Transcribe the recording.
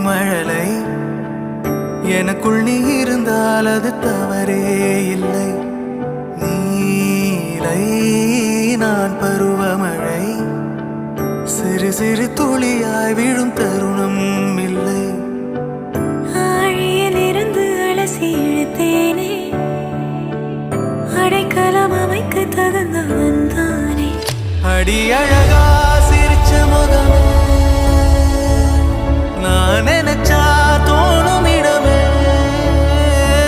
மழலை எனக்குள் நீ இருந்தால் அது தவறே இல்லை. நீலை நான் பருவமழை சிறு சிறு துளியாய் விழும் தருணம் இல்லை. ஆழியில் இருந்து அலசி இழுத்தேனே அடைக்கலம் அமைக்க தகுந்தவன் தானே. அடி அழகா